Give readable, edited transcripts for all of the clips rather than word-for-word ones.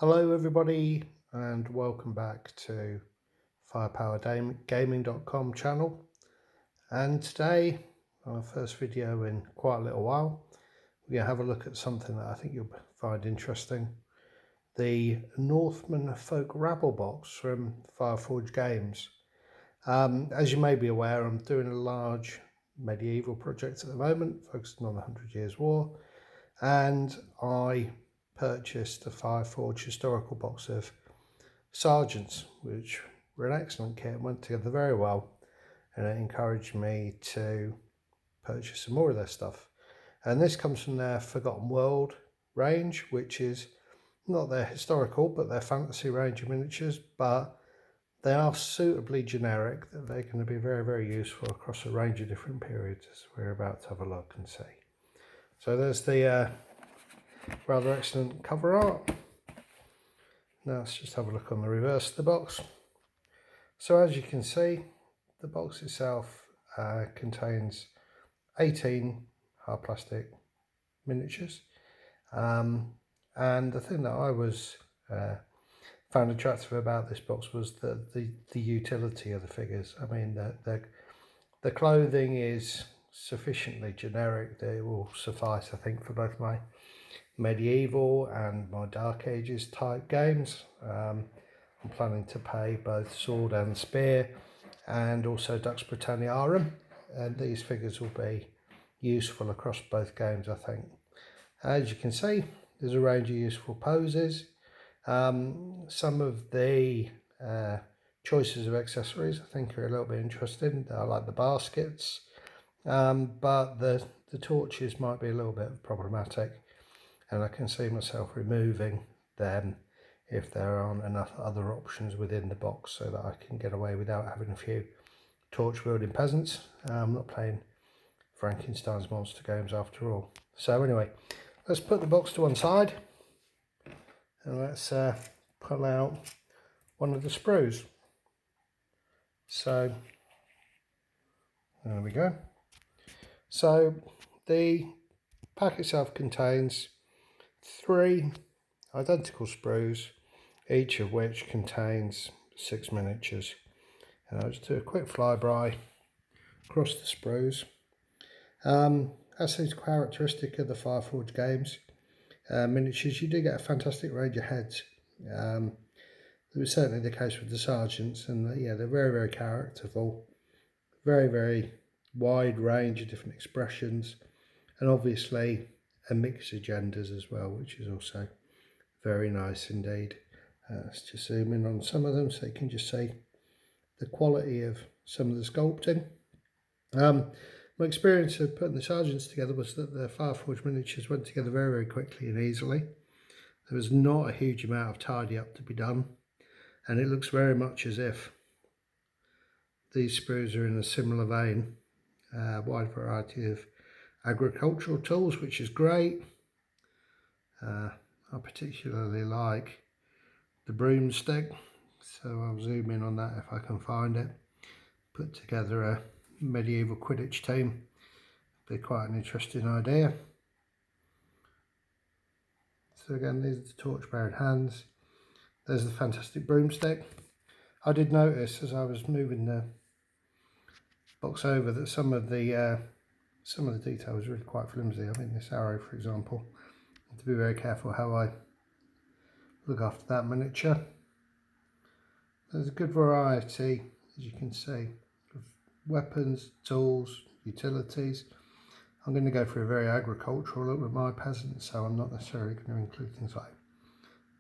Hello everybody and welcome back to firepowergaming.com channel, and today, our first video in quite a little while, we're going to have a look at something that I think you'll find interesting. The Northmen Rabble box from Fireforge Games. As you may be aware, I'm doing a large medieval project at the moment focusing on the 100 Years' War, and I purchased a Fireforge historical box of Sergeants, which were an excellent kit and went together very well, and it encouraged me to purchase some more of their stuff. And this comes from their Forgotten World range, which is not their historical but their fantasy range of miniatures, but they are suitably generic that they're going to be very useful across a range of different periods, as we're about to have a look and see. So there's the rather excellent cover art. Now let's just have a look on the reverse of the box. So as you can see, the box itself contains 18 hard plastic miniatures, and the thing that I was found attractive about this box was the utility of the figures. I mean, the clothing is sufficiently generic that it will suffice, I think, for both my medieval and my Dark Ages type games. I'm planning to pay both sword and spear, and also Dux Britanniarum, and these figures will be useful across both games, I think. As you can see, there's a range of useful poses. Some of the choices of accessories I think are a little bit interesting. I like the baskets, but the torches might be a little bit problematic, and I can see myself removing them if there aren't enough other options within the box, so that I can get away without having a few torch wielding peasants. I'm not playing Frankenstein's monster games after all. So anyway, let's put the box to one side and let's pull out one of the sprues. So there we go. So the pack itself contains 3 identical sprues, each of which contains 6 miniatures. And I'll just do a quick flyby across the sprues. As is characteristic of the Fireforge Games miniatures, you do get a fantastic range of heads. It was certainly the case with the Sergeants, and yeah, they're very characterful, very wide range of different expressions, and obviously a mix of genders as well, which is also very nice indeed. Let's just zoom in on some of them so you can just see the quality of some of the sculpting. My experience of putting the Sergeants together was that the Fireforge miniatures went together very quickly and easily. There was not a huge amount of tidy up to be done, and it looks very much as if these sprues are in a similar vein. Wide variety of agricultural tools, which is great. I particularly like the broomstick, so I'll zoom in on that if I can find it. Put together a medieval Quidditch team. Be quite an interesting idea. So again, these are the torch-bearing hands. There's the fantastic broomstick. I did notice as I was moving the box over that some of the detail was really quite flimsy. I mean, this arrow, for example. I have to be very careful how I look after that miniature. There's a good variety, as you can see, of weapons, tools, utilities. I'm going to go for a very agricultural look with my peasants, so I'm not necessarily going to include things like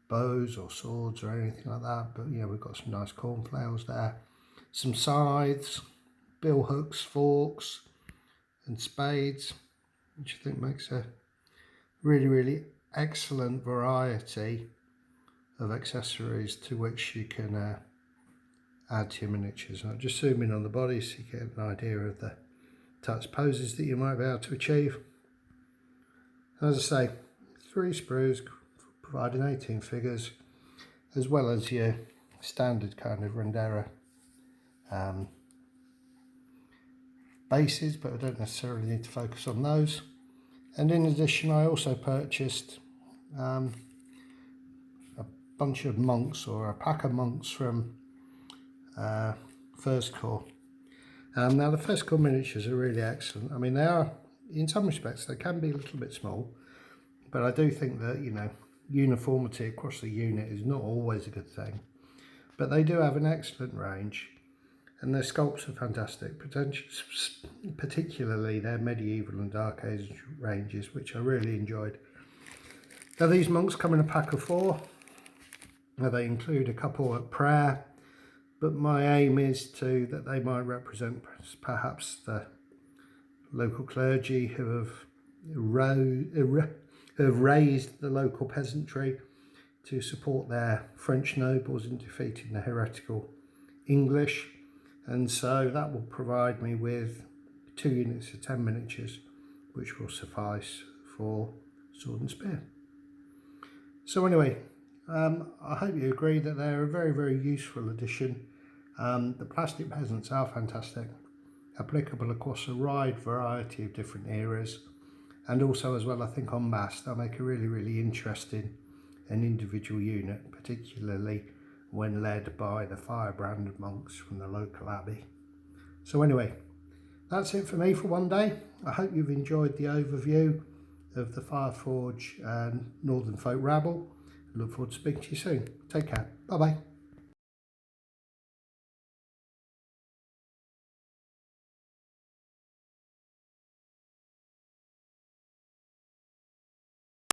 bows or swords or anything like that, but yeah, we've got some nice cornflowers there, some scythes, bill hooks, forks and spades, which I think makes a really excellent variety of accessories to which you can add to your miniatures. I'll just zoom in on the body so you get an idea of the types of poses that you might be able to achieve. As I say, 3 sprues providing 18 figures, as well as your standard kind of Rendera bases, but I don't necessarily need to focus on those. And in addition, I also purchased a bunch of monks, or a pack of monks from First Corps. Now the First Corps miniatures are really excellent. I mean, they are, in some respects, they can be a little bit small, but I do think that, you know, uniformity across the unit is not always a good thing. But they do have an excellent range, and their sculpts are fantastic, particularly their medieval and dark age ranges, which I really enjoyed. Now these monks come in a pack of 4. Now they include a couple at prayer, but my aim is that they might represent perhaps the local clergy who have raised the local peasantry to support their French nobles in defeating the heretical English, and so that will provide me with 2 units of 10 miniatures, which will suffice for sword and spear. So anyway, I hope you agree that they're a very, very useful addition. The plastic peasants are fantastic, applicable across a wide variety of different eras, and also as well, I think en masse they'll make a really, really interesting and individual unit, particularly when led by the firebrand monks from the local abbey. So anyway, that's it for me for one day. I hope you've enjoyed the overview of the Fireforge Northern Folk Rabble. I look forward to speaking to you soon. Take care. Bye bye.